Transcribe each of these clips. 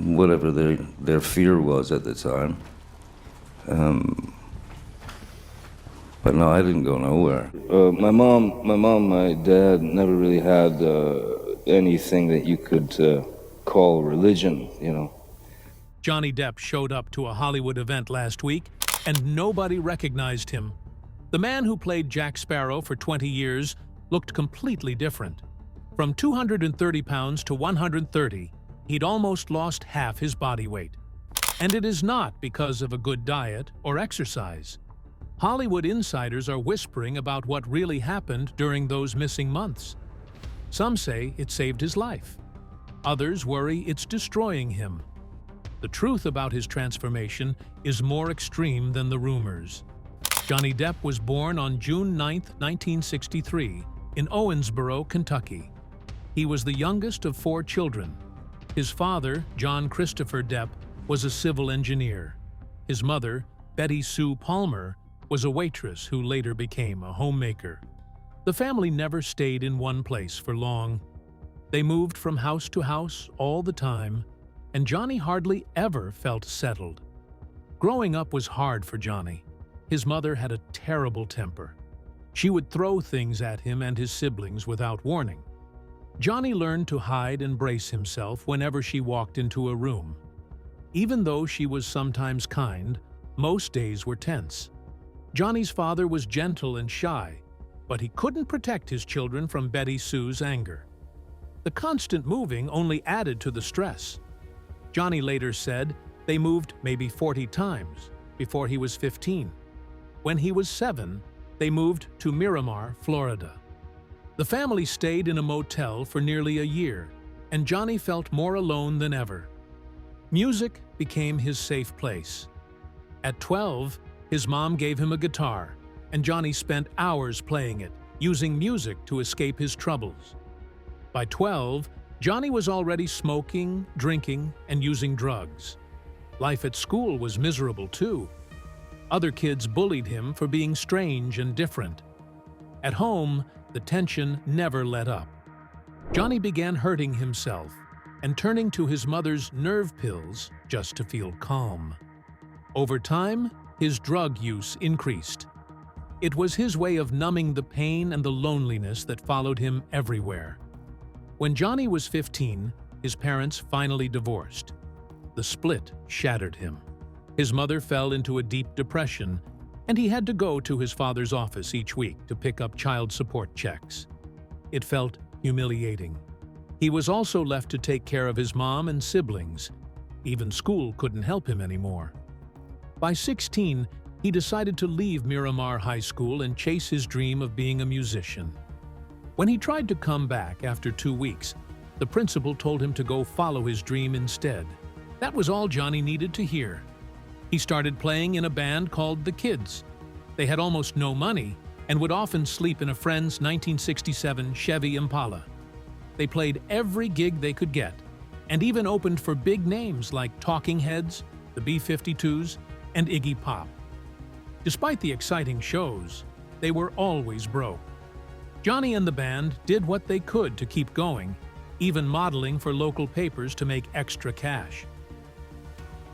whatever their fear was at the time. But no, I didn't go nowhere. My mom, my dad never really had anything that you could call religion, you know. Johnny Depp showed up to a Hollywood event last week, and nobody recognized him. The man who played Jack Sparrow for 20 years looked completely different. From 230 pounds to 130, he'd almost lost half his body weight. And it is not because of a good diet or exercise. Hollywood insiders are whispering about what really happened during those missing months. Some say it saved his life. Others worry it's destroying him. The truth about his transformation is more extreme than the rumors. Johnny Depp was born on June 9, 1963, in Owensboro, Kentucky. He was the youngest of 4 children. His father, John Christopher Depp, was a civil engineer. His mother, Betty Sue Palmer, was a waitress who later became a homemaker. The family never stayed in one place for long. They moved from house to house all the time, and Johnny hardly ever felt settled. Growing up was hard for Johnny. His mother had a terrible temper. She would throw things at him and his siblings without warning. Johnny learned to hide and brace himself whenever she walked into a room. Even though she was sometimes kind, most days were tense. Johnny's father was gentle and shy, but he couldn't protect his children from Betty Sue's anger. The constant moving only added to the stress. Johnny later said they moved maybe 40 times before he was 15. When he was 7, they moved to Miramar, Florida. The family stayed in a motel for nearly a year, and Johnny felt more alone than ever. Music became his safe place. At 12, his mom gave him a guitar, and Johnny spent hours playing it, using music to escape his troubles. By 12, Johnny was already smoking, drinking, and using drugs. Life at school was miserable too. Other kids bullied him for being strange and different. At home, the tension never let up. Johnny began hurting himself and turning to his mother's nerve pills just to feel calm. Over time, his drug use increased. It was his way of numbing the pain and the loneliness that followed him everywhere. When Johnny was 15, his parents finally divorced. The split shattered him. His mother fell into a deep depression, and he had to go to his father's office each week to pick up child support checks. It felt humiliating. He was also left to take care of his mom and siblings. Even school couldn't help him anymore. By 16, he decided to leave Miramar High School and chase his dream of being a musician. When he tried to come back after 2 weeks, the principal told him to go follow his dream instead. That was all Johnny needed to hear. He started playing in a band called The Kids. They had almost no money and would often sleep in a friend's 1967 Chevy Impala. They played every gig they could get, and even opened for big names like Talking Heads, the B-52s, and Iggy Pop. Despite the exciting shows, they were always broke. Johnny and the band did what they could to keep going, even modeling for local papers to make extra cash.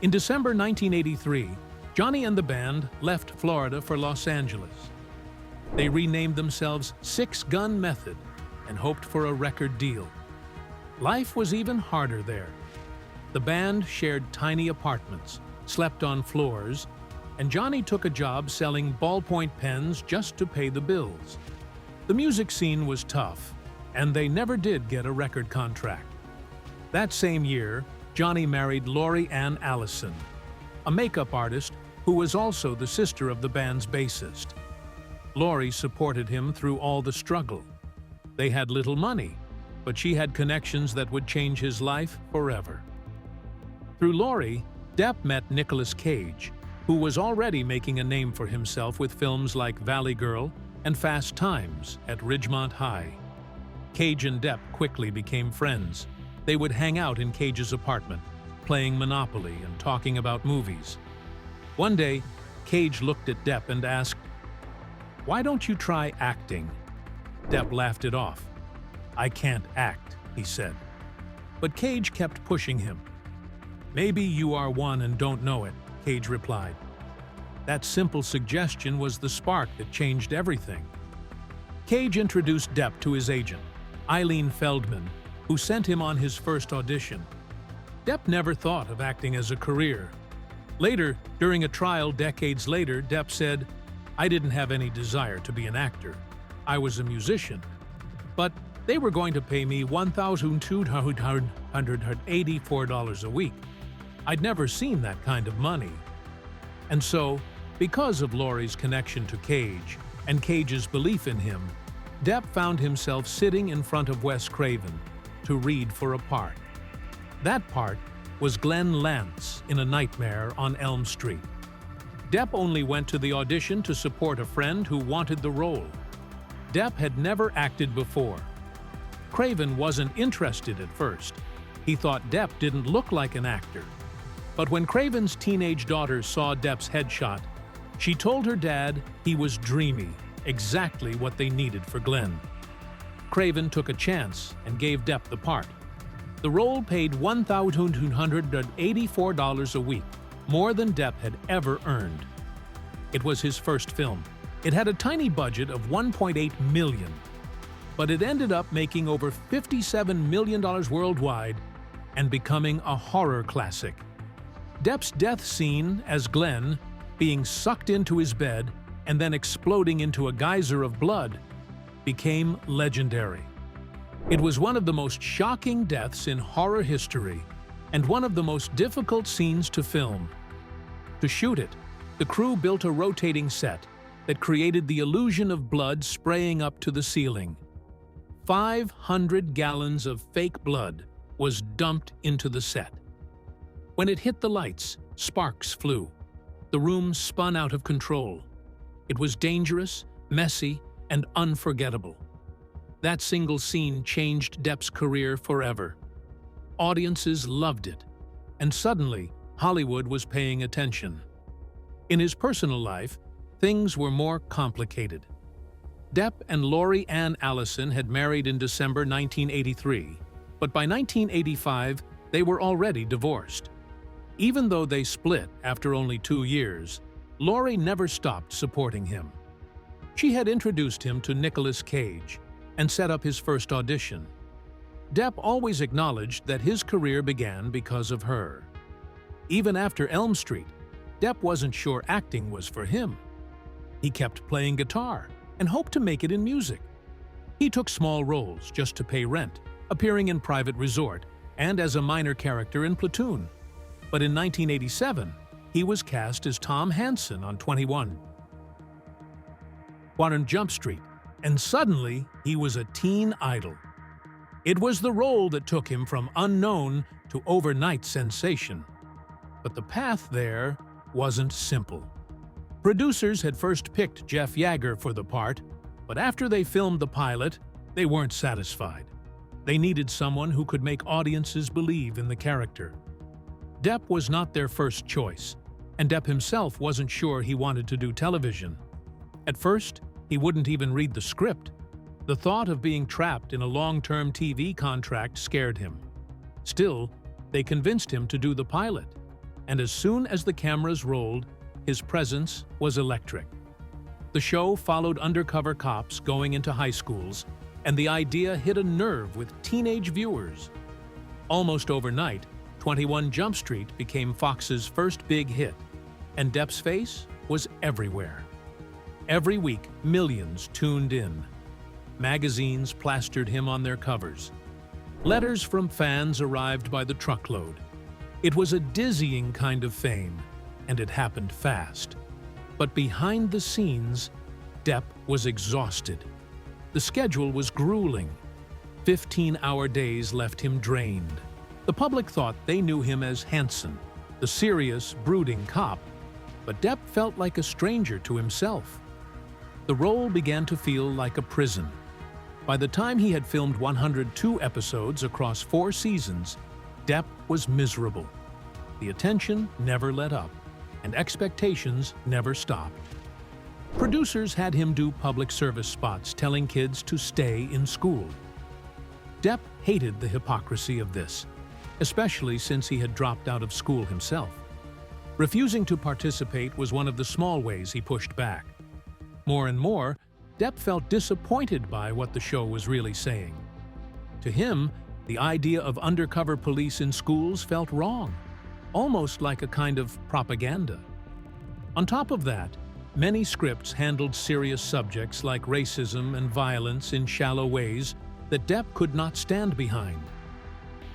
In December 1983, Johnny and the band left Florida for Los Angeles. They renamed themselves Six Gun Method and hoped for a record deal. Life was even harder there. The band shared tiny apartments, slept on floors, and Johnny took a job selling ballpoint pens just to pay the bills. The music scene was tough, and they never did get a record contract. That same year, Johnny married Lori Ann Allison, a makeup artist who was also the sister of the band's bassist. Lori supported him through all the struggle. They had little money, but she had connections that would change his life forever. Through Lori, Depp met Nicolas Cage, who was already making a name for himself with films like Valley Girl and Fast Times at Ridgemont High. Cage and Depp quickly became friends. They would hang out in Cage's apartment, playing Monopoly and talking about movies. One day, Cage looked at Depp and asked, "Why don't you try acting?" Depp laughed it off. "I can't act," he said. But Cage kept pushing him. "Maybe you are one and don't know it," Cage replied. That simple suggestion was the spark that changed everything. Cage introduced Depp to his agent, Eileen Feldman, who sent him on his first audition. Depp never thought of acting as a career. Later, during a trial decades later, Depp said, "I didn't have any desire to be an actor. I was a musician. But they were going to pay me $1,284 a week. I'd never seen that kind of money." And so, because of Laurie's connection to Cage and Cage's belief in him, Depp found himself sitting in front of Wes Craven to read for a part. That part was Glenn Lance in A Nightmare on Elm Street. Depp only went to the audition to support a friend who wanted the role. Depp had never acted before. Craven wasn't interested at first. He thought Depp didn't look like an actor. But when Craven's teenage daughter saw Depp's headshot, she told her dad he was dreamy, exactly what they needed for Glenn. Craven took a chance and gave Depp the part. The role paid $1,284 a week, more than Depp had ever earned. It was his first film. It had a tiny budget of $1.8 million, but it ended up making over $57 million worldwide and becoming a horror classic. Depp's death scene as Glenn, being sucked into his bed and then exploding into a geyser of blood, became legendary. It was one of the most shocking deaths in horror history and one of the most difficult scenes to film. To shoot it, the crew built a rotating set that created the illusion of blood spraying up to the ceiling. 500 gallons of fake blood was dumped into the set. When it hit the lights, sparks flew. The room spun out of control. It was dangerous, messy, and unforgettable. That single scene changed Depp's career forever. Audiences loved it, and suddenly Hollywood was paying attention. In his personal life, things were more complicated. Depp and Laurie Ann Allison had married in December 1983, but by 1985 they were already divorced. Even though they split after only 2 years, Laurie never stopped supporting him. She had introduced him to Nicolas Cage and set up his first audition. Depp always acknowledged that his career began because of her. Even after Elm Street, Depp wasn't sure acting was for him. He kept playing guitar and hoped to make it in music. He took small roles just to pay rent, appearing in Private Resort and as a minor character in Platoon. But in 1987, he was cast as Tom Hansen on 21 Jump Street, and suddenly he was a teen idol. It was the role that took him from unknown to overnight sensation. But the path there wasn't simple. Producers had first picked Jeff Yagher for the part, but after they filmed the pilot, they weren't satisfied. They needed someone who could make audiences believe in the character. Depp was not their first choice, and Depp himself wasn't sure he wanted to do television. At first, he wouldn't even read the script. The thought of being trapped in a long-term TV contract scared him. Still, they convinced him to do the pilot, and as soon as the cameras rolled, his presence was electric. The show followed undercover cops going into high schools, and the idea hit a nerve with teenage viewers. Almost overnight, 21 Jump Street became Fox's first big hit, and Depp's face was everywhere. Every week, millions tuned in. Magazines plastered him on their covers. Letters from fans arrived by the truckload. It was a dizzying kind of fame, and it happened fast. But behind the scenes, Depp was exhausted. The schedule was grueling. 15-hour days left him drained. The public thought they knew him as Hansen, the serious, brooding cop, but Depp felt like a stranger to himself. The role began to feel like a prison. By the time he had filmed 102 episodes across 4 seasons, Depp was miserable. The attention never let up, and expectations never stopped. Producers had him do public service spots telling kids to stay in school. Depp hated the hypocrisy of this. especially since he had dropped out of school himself. Refusing to participate was one of the small ways he pushed back. More and more, Depp felt disappointed by what the show was really saying. To him, the idea of undercover police in schools felt wrong, almost like a kind of propaganda. On top of that, many scripts handled serious subjects like racism and violence in shallow ways that Depp could not stand behind.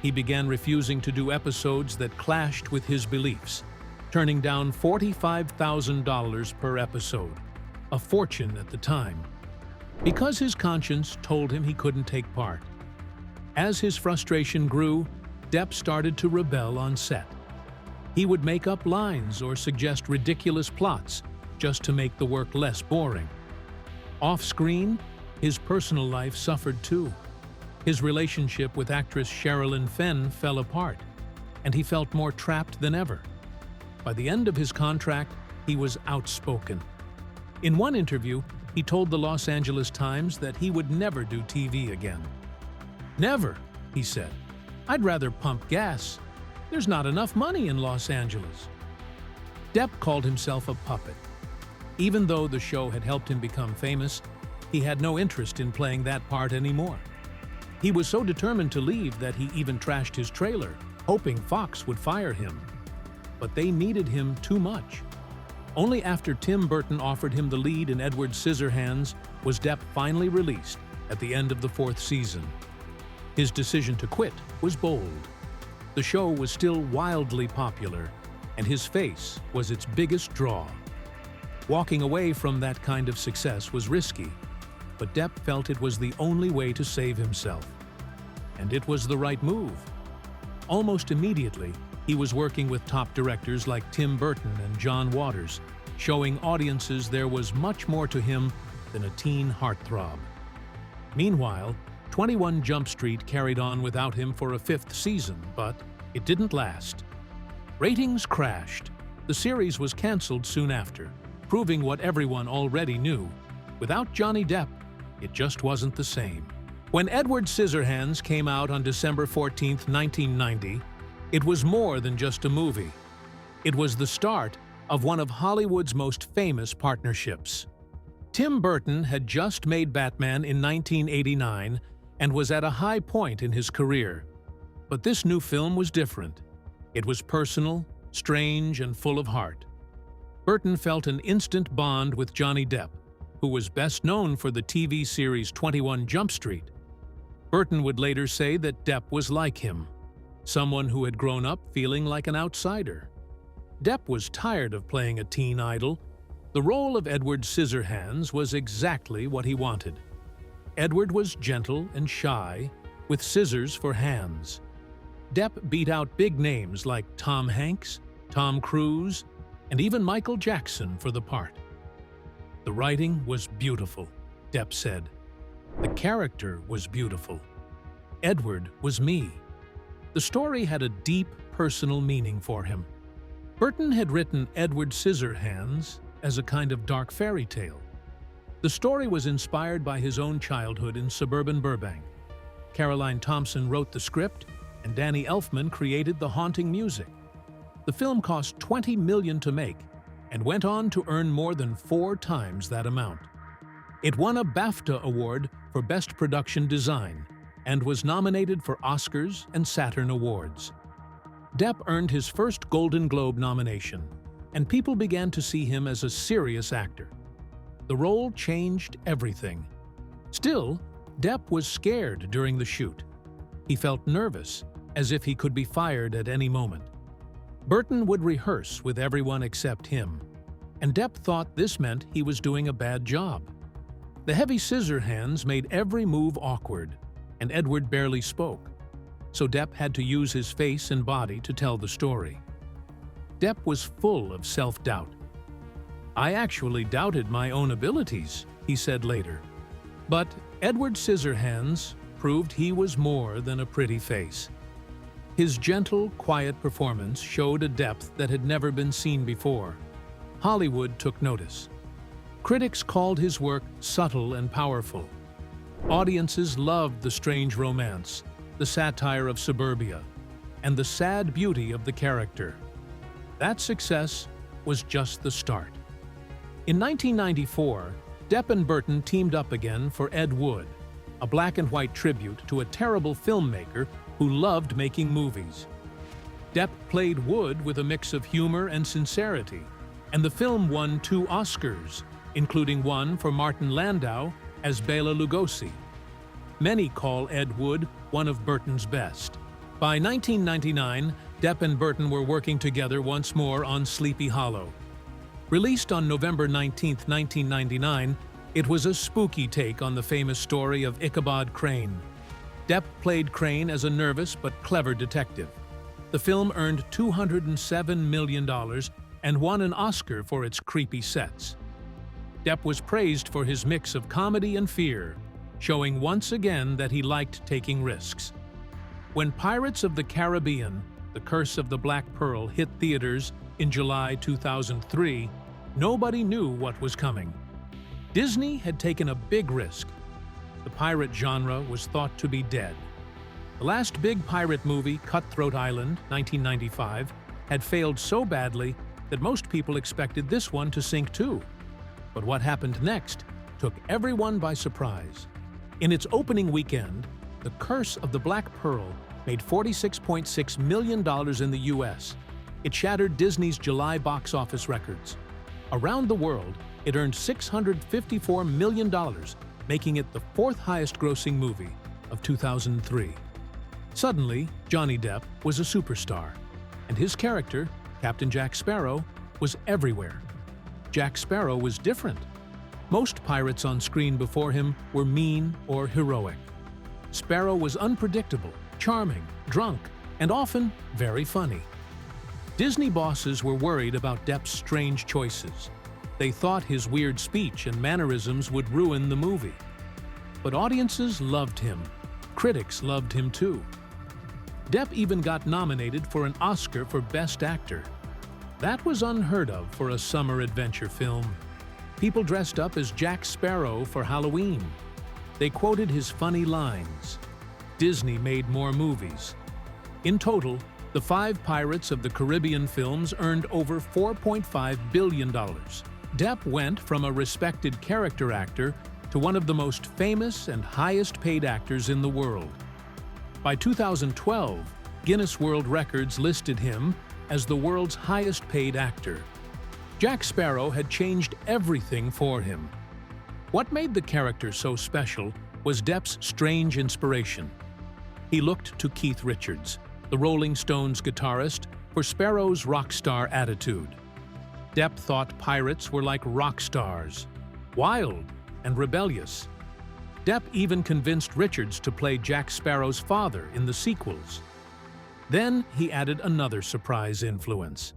He began refusing to do episodes that clashed with his beliefs, turning down $45,000 per episode, a fortune at the time, because his conscience told him he couldn't take part. As his frustration grew, Depp started to rebel on set. He would make up lines or suggest ridiculous plots just to make the work less boring. Off-screen, his personal life suffered too. His relationship with actress Sherilyn Fenn fell apart, and he felt more trapped than ever. By the end of his contract, he was outspoken. In one interview, he told the Los Angeles Times that he would never do TV again. "Never," he said. "I'd rather pump gas. There's not enough money in Los Angeles." Depp called himself a puppet. Even though the show had helped him become famous, he had no interest in playing that part anymore. He was so determined to leave that he even trashed his trailer, hoping Fox would fire him. But they needed him too much. Only after Tim Burton offered him the lead in Edward Scissorhands was Depp finally released at the end of the 4th season. His decision to quit was bold. The show was still wildly popular, and his face was its biggest draw. Walking away from that kind of success was risky, but Depp felt it was the only way to save himself. And it was the right move. Almost immediately, he was working with top directors like Tim Burton and John Waters, showing audiences there was much more to him than a teen heartthrob. Meanwhile, 21 Jump Street carried on without him for a 5th season, but it didn't last. Ratings crashed. The series was canceled soon after, proving what everyone already knew. Without Johnny Depp, it just wasn't the same. When Edward Scissorhands came out on December 14, 1990, it was more than just a movie. It was the start of one of Hollywood's most famous partnerships. Tim Burton had just made Batman in 1989 and was at a high point in his career. But this new film was different. It was personal, strange, and full of heart. Burton felt an instant bond with Johnny Depp, who was best known for the TV series 21 Jump Street. Burton would later say that Depp was like him, someone who had grown up feeling like an outsider. Depp was tired of playing a teen idol. The role of Edward Scissorhands was exactly what he wanted. Edward was gentle and shy, with scissors for hands. Depp beat out big names like Tom Hanks, Tom Cruise, and even Michael Jackson for the part. "The writing was beautiful," Depp said. "The character was beautiful. Edward was me." The story had a deep, personal meaning for him. Burton had written Edward Scissorhands as a kind of dark fairy tale. The story was inspired by his own childhood in suburban Burbank. Caroline Thompson wrote the script, and Danny Elfman created the haunting music. The film cost $20 million to make and went on to earn more than 4 times that amount. It won a BAFTA award for Best Production Design and was nominated for Oscars and Saturn Awards. Depp earned his first Golden Globe nomination, and people began to see him as a serious actor. The role changed everything. Still, Depp was scared during the shoot. He felt nervous, as if he could be fired at any moment. Burton would rehearse with everyone except him, and Depp thought this meant he was doing a bad job. The heavy scissor hands made every move awkward, and Edward barely spoke, so Depp had to use his face and body to tell the story. Depp was full of self-doubt. "I actually doubted my own abilities," he said later. But Edward Scissorhands proved he was more than a pretty face. His gentle, quiet performance showed a depth that had never been seen before. Hollywood took notice. Critics called his work subtle and powerful. Audiences loved the strange romance, the satire of suburbia. and the sad beauty of the character. That success was just the start. In 1994, Depp and Burton teamed up again for Ed Wood, a black-and-white tribute to a terrible filmmaker who loved making movies. Depp played Wood with a mix of humor and sincerity, and the film won 2 Oscars, including one for Martin Landau as Bela Lugosi. Many call Ed Wood one of Burton's best. By 1999, Depp and Burton were working together once more on Sleepy Hollow. Released on November 19, 1999, it was a spooky take on the famous story of Ichabod Crane. Depp played Crane as a nervous but clever detective. The film earned $207 million and won an Oscar for its creepy sets. Depp was praised for his mix of comedy and fear, showing once again that he liked taking risks. When Pirates of the Caribbean: The Curse of the Black Pearl hit theaters in July 2003, nobody knew what was coming. Disney had taken a big risk. The pirate genre was thought to be dead. The last big pirate movie, Cutthroat Island, 1995, had failed so badly that most people expected this one to sink too. But what happened next took everyone by surprise. In its opening weekend, The Curse of the Black Pearl made $46.6 million in the U.S. It shattered Disney's July box office records. Around the world, it earned $654 million, making it the 4th highest-grossing movie of 2003. Suddenly, Johnny Depp was a superstar, and his character, Captain Jack Sparrow, was everywhere. Jack Sparrow was different. Most pirates on screen before him were mean or heroic. Sparrow was unpredictable, charming, drunk, and often very funny. Disney bosses were worried about Depp's strange choices. They thought his weird speech and mannerisms would ruin the movie. But audiences loved him. Critics loved him too. Depp even got nominated for an Oscar for Best Actor. That was unheard of for a summer adventure film. People dressed up as Jack Sparrow for Halloween. They quoted his funny lines. Disney made more movies. In total, the 5 Pirates of the Caribbean films earned over $4.5 billion. Depp went from a respected character actor to one of the most famous and highest-paid actors in the world. By 2012, Guinness World Records listed him as the world's highest-paid actor. Jack Sparrow had changed everything for him. What made the character so special was Depp's strange inspiration. He looked to Keith Richards, the Rolling Stones guitarist, for Sparrow's rock star attitude. Depp thought pirates were like rock stars, wild and rebellious. Depp even convinced Richards to play Jack Sparrow's father in the sequels. Then he added another surprise influence.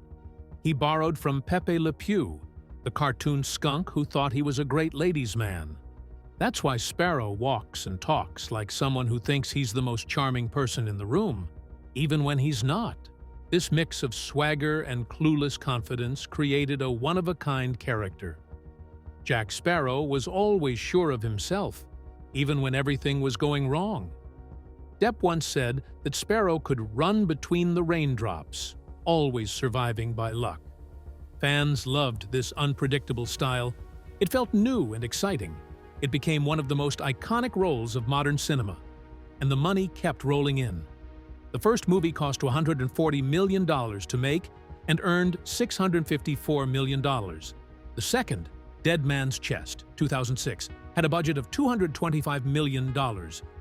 He borrowed from Pepe Le Pew, the cartoon skunk who thought he was a great ladies' man. That's why Sparrow walks and talks like someone who thinks he's the most charming person in the room, even when he's not. This mix of swagger and clueless confidence created a one-of-a-kind character. Jack Sparrow was always sure of himself, even when everything was going wrong. Depp once said that Sparrow could run between the raindrops, always surviving by luck. Fans loved this unpredictable style. It felt new and exciting. It became one of the most iconic roles of modern cinema, and the money kept rolling in. The first movie cost $140 million to make and earned $654 million. The second, Dead Man's Chest, 2006, had a budget of $225 million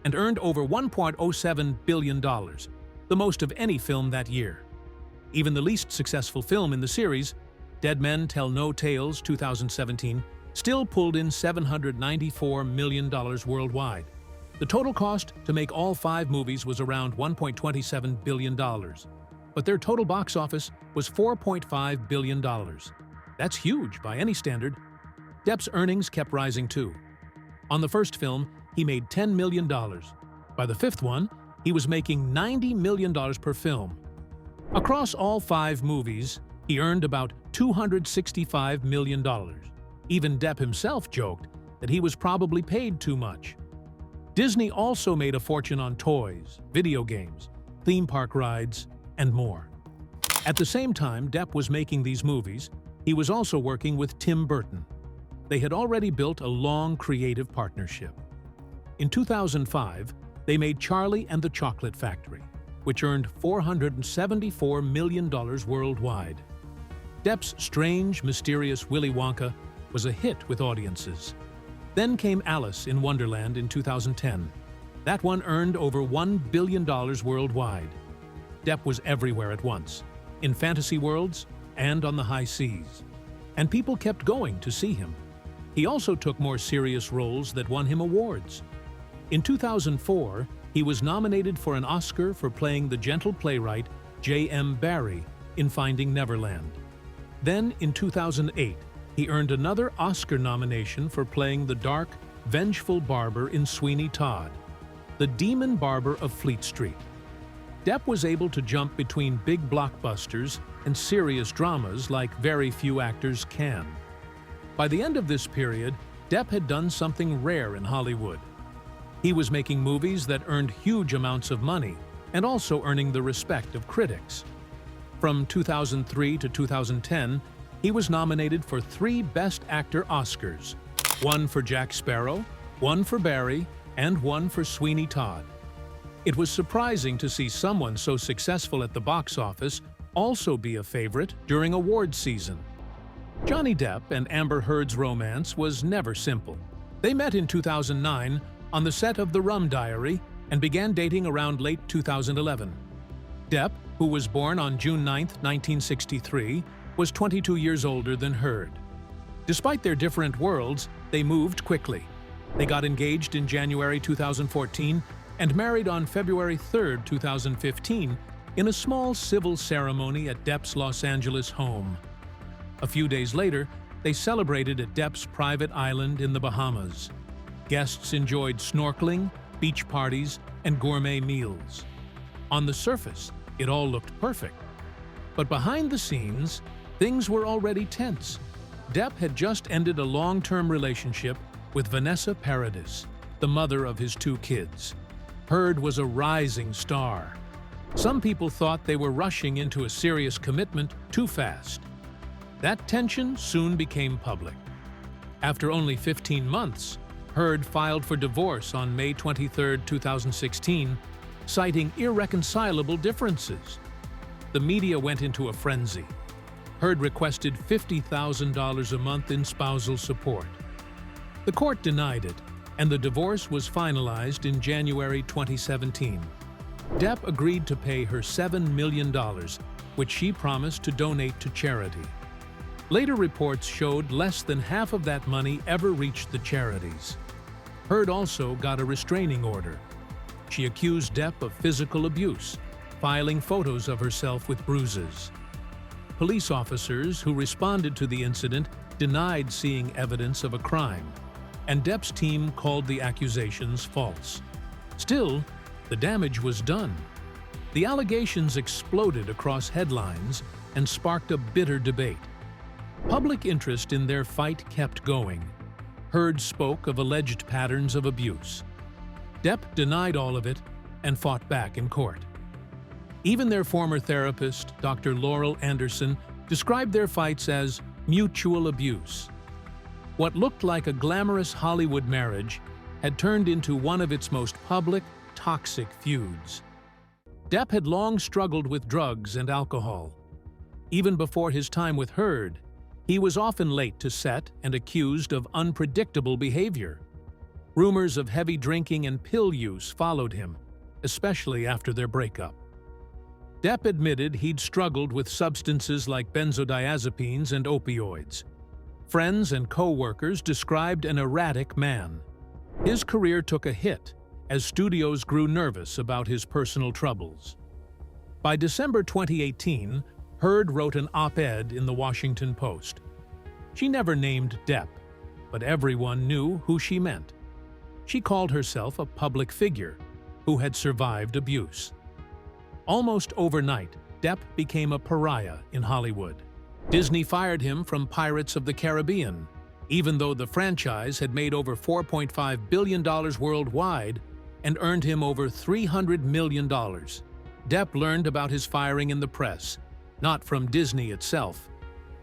and earned over $1.07 billion, the most of any film that year. Even the least successful film in the series, Dead Men Tell No Tales, 2017, still pulled in $794 million worldwide. The total cost to make all 5 movies was around $1.27 billion, but their total box office was $4.5 billion. That's huge by any standard. Depp's earnings kept rising too. On the first film, he made $10 million. By the 5th one, he was making $90 million per film. Across all 5 movies, he earned about $265 million. Even Depp himself joked that he was probably paid too much. Disney also made a fortune on toys, video games, theme park rides, and more. At the same time Depp was making these movies, he was also working with Tim Burton. They had already built a long creative partnership. In 2005, they made Charlie and the Chocolate Factory, which earned $474 million worldwide. Depp's strange, mysterious Willy Wonka was a hit with audiences. Then came Alice in Wonderland in 2010. That one earned over $1 billion worldwide. Depp was everywhere at once, in fantasy worlds and on the high seas. And people kept going to see him. He also took more serious roles that won him awards. In 2004, he was nominated for an Oscar for playing the gentle playwright J.M. Barrie in Finding Neverland. Then, in 2008, he earned another Oscar nomination for playing the dark, vengeful barber in Sweeney Todd, the demon barber of Fleet Street. Depp was able to jump between big blockbusters and serious dramas like very few actors can. By the end of this period, Depp had done something rare in Hollywood. He was making movies that earned huge amounts of money and also earning the respect of critics. From 2003 to 2010, he was nominated for 3 Best Actor Oscars, 1 for Jack Sparrow, 1 for Barry, and 1 for Sweeney Todd. It was surprising to see someone so successful at the box office also be a favorite during awards season. Johnny Depp and Amber Heard's romance was never simple. They met in 2009 on the set of The Rum Diary and began dating around late 2011. Depp, who was born on June 9, 1963, was 22 years older than Heard. Despite their different worlds, they moved quickly. They got engaged in January 2014 and married on February 3, 2015, in a small civil ceremony at Depp's Los Angeles home. A few days later, they celebrated at Depp's private island in the Bahamas. Guests enjoyed snorkeling, beach parties, and gourmet meals. On the surface, it all looked perfect. But behind the scenes, things were already tense. Depp had just ended a long-term relationship with Vanessa Paradis, the mother of his 2 kids. Heard was a rising star. Some people thought they were rushing into a serious commitment too fast. That tension soon became public. After only 15 months, Heard filed for divorce on May 23, 2016, citing irreconcilable differences. The media went into a frenzy. Heard requested $50,000 a month in spousal support. The court denied it, and the divorce was finalized in January 2017. Depp agreed to pay her $7 million, which she promised to donate to charity. Later reports showed less than half of that money ever reached the charities. Heard also got a restraining order. She accused Depp of physical abuse, filing photos of herself with bruises. Police officers who responded to the incident denied seeing evidence of a crime, and Depp's team called the accusations false. Still, the damage was done. The allegations exploded across headlines and sparked a bitter debate. Public interest in their fight kept going. Heard spoke of alleged patterns of abuse. Depp denied all of it and fought back in court. Even their former therapist, Dr. Laurel Anderson, described their fights as mutual abuse. What looked like a glamorous Hollywood marriage had turned into one of its most public, toxic feuds. Depp had long struggled with drugs and alcohol. Even before his time with Heard, he was often late to set and accused of unpredictable behavior. Rumors of heavy drinking and pill use followed him, especially after their breakup. Depp admitted he'd struggled with substances like benzodiazepines and opioids. Friends and co-workers described an erratic man. His career took a hit as studios grew nervous about his personal troubles. By December 2018, Heard wrote an op-ed in the Washington Post. She never named Depp, but everyone knew who she meant. She called herself a public figure who had survived abuse. Almost overnight, Depp became a pariah in Hollywood. Disney fired him from Pirates of the Caribbean, even though the franchise had made over $4.5 billion worldwide and earned him over $300 million. Depp learned about his firing in the press, not from Disney itself.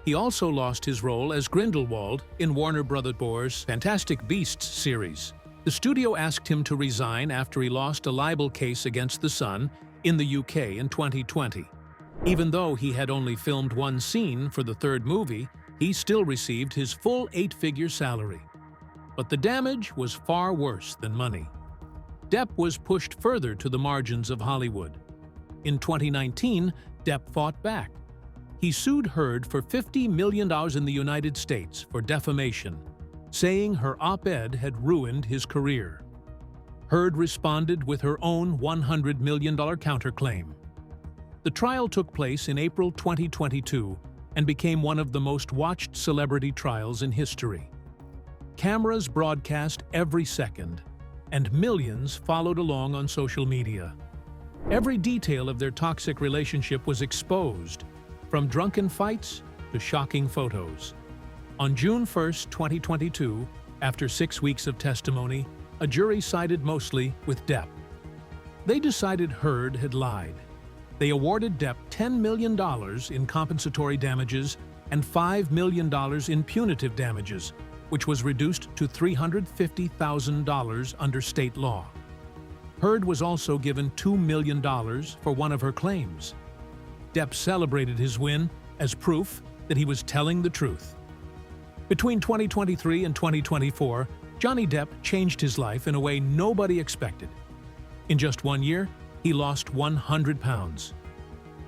He also lost his role as Grindelwald in Warner Bros.' Fantastic Beasts series. The studio asked him to resign after he lost a libel case against The Sun in the UK in 2020. Even though he had only filmed one scene for the third movie, he still received his full 8-figure salary. But the damage was far worse than money. Depp was pushed further to the margins of Hollywood. In 2019, Depp fought back. He sued Heard for $50 million in the United States for defamation, saying her op-ed had ruined his career. Heard responded with her own $100 million counterclaim. The trial took place in April 2022 and became one of the most watched celebrity trials in history. Cameras broadcast every second, and millions followed along on social media. Every detail of their toxic relationship was exposed, from drunken fights to shocking photos. On June 1, 2022, after 6 weeks of testimony, a jury sided mostly with Depp. They decided Heard had lied. They awarded Depp $10 million in compensatory damages and $5 million in punitive damages, which was reduced to $350,000 under state law. Heard was also given $2 million for one of her claims. Depp celebrated his win as proof that he was telling the truth. Between 2023 and 2024, Johnny Depp changed his life in a way nobody expected. In just 1 year, he lost 100 pounds.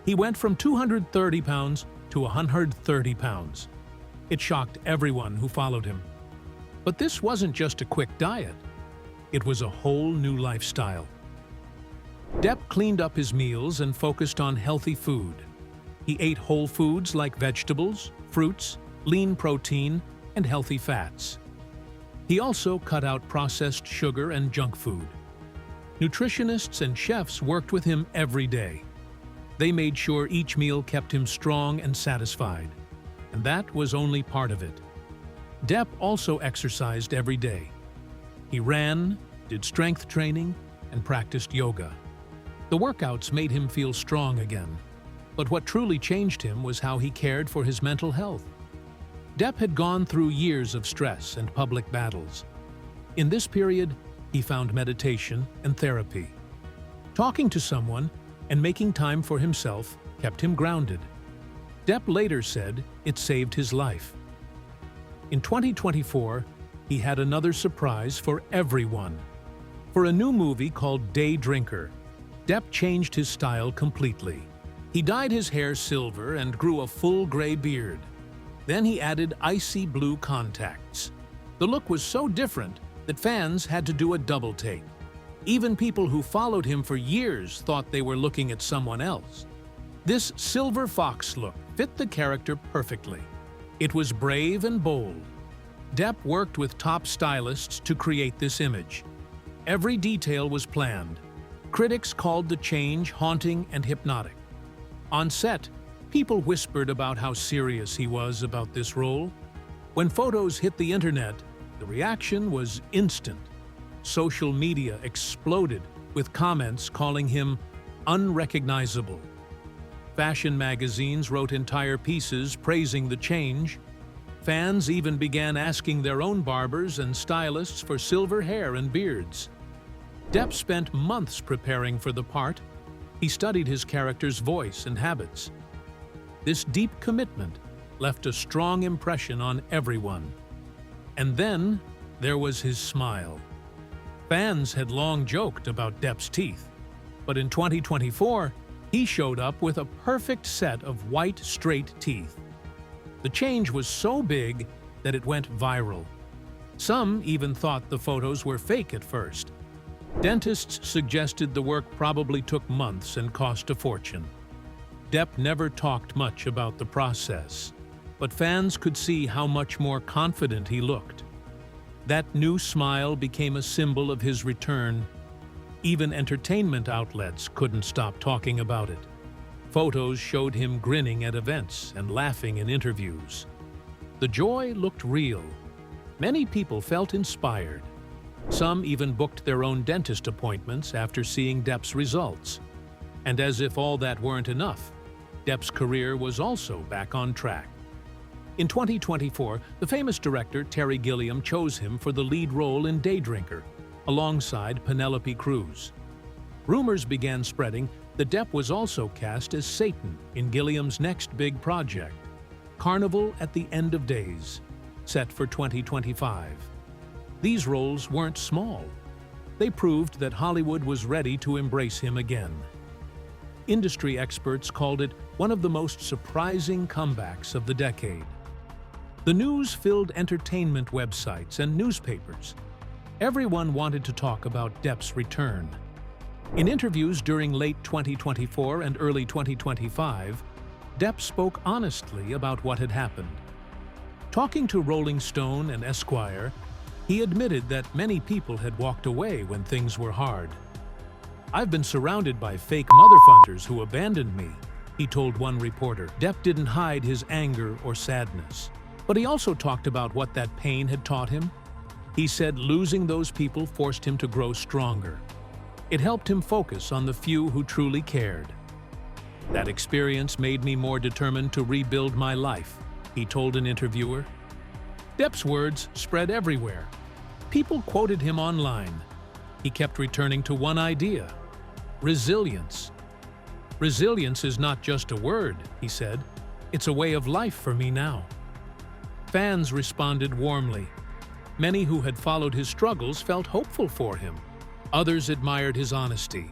He went from 230 pounds to 130 pounds. It shocked everyone who followed him. But this wasn't just a quick diet. It was a whole new lifestyle. Depp cleaned up his meals and focused on healthy food. He ate whole foods like vegetables, fruits, lean protein, and healthy fats. He also cut out processed sugar and junk food. Nutritionists and chefs worked with him every day. They made sure each meal kept him strong and satisfied. And that was only part of it. Depp also exercised every day. He ran, did strength training, and practiced yoga. The workouts made him feel strong again. But what truly changed him was how he cared for his mental health. Depp had gone through years of stress and public battles. In this period, he found meditation and therapy. Talking to someone and making time for himself kept him grounded. Depp later said it saved his life. In 2024, he had another surprise for everyone. For a new movie called Day Drinker, Depp changed his style completely. He dyed his hair silver and grew a full gray beard. Then he added icy blue contacts. The look was so different that fans had to do a double take. Even people who followed him for years thought they were looking at someone else. This silver fox look fit the character perfectly. It was brave and bold. Depp worked with top stylists to create this image. Every detail was planned. Critics called the change haunting and hypnotic. On set, people whispered about how serious he was about this role. When photos hit the internet, the reaction was instant. Social media exploded with comments calling him unrecognizable. Fashion magazines wrote entire pieces praising the change. Fans even began asking their own barbers and stylists for silver hair and beards. Depp spent months preparing for the part. He studied his character's voice and habits. This deep commitment left a strong impression on everyone. And then there was his smile. Fans had long joked about Depp's teeth, but in 2024, he showed up with a perfect set of white, straight teeth. The change was so big that it went viral. Some even thought the photos were fake at first. Dentists suggested the work probably took months and cost a fortune. Depp never talked much about the process, but fans could see how much more confident he looked. That new smile became a symbol of his return. Even entertainment outlets couldn't stop talking about it. Photos showed him grinning at events and laughing in interviews. The joy looked real. Many people felt inspired. Some even booked their own dentist appointments after seeing Depp's results. And as if all that weren't enough, Depp's career was also back on track. In 2024, the famous director Terry Gilliam chose him for the lead role in Daydrinker, alongside Penelope Cruz. Rumors began spreading that Depp was also cast as Satan in Gilliam's next big project, Carnival at the End of Days, set for 2025. These roles weren't small. They proved that Hollywood was ready to embrace him again. Industry experts called it one of the most surprising comebacks of the decade. The news filled entertainment websites and newspapers. Everyone wanted to talk about Depp's return. In interviews during late 2024 and early 2025, Depp spoke honestly about what had happened. Talking to Rolling Stone and Esquire, he admitted that many people had walked away when things were hard. "I've been surrounded by fake motherfuckers who abandoned me," he told one reporter. Depp didn't hide his anger or sadness, but he also talked about what that pain had taught him. He said losing those people forced him to grow stronger. It helped him focus on the few who truly cared. "That experience made me more determined to rebuild my life," he told an interviewer. Depp's words spread everywhere. People quoted him online. He kept returning to one idea: resilience. "Resilience is not just a word," he said. "It's a way of life for me now." Fans responded warmly. Many who had followed his struggles felt hopeful for him. Others admired his honesty.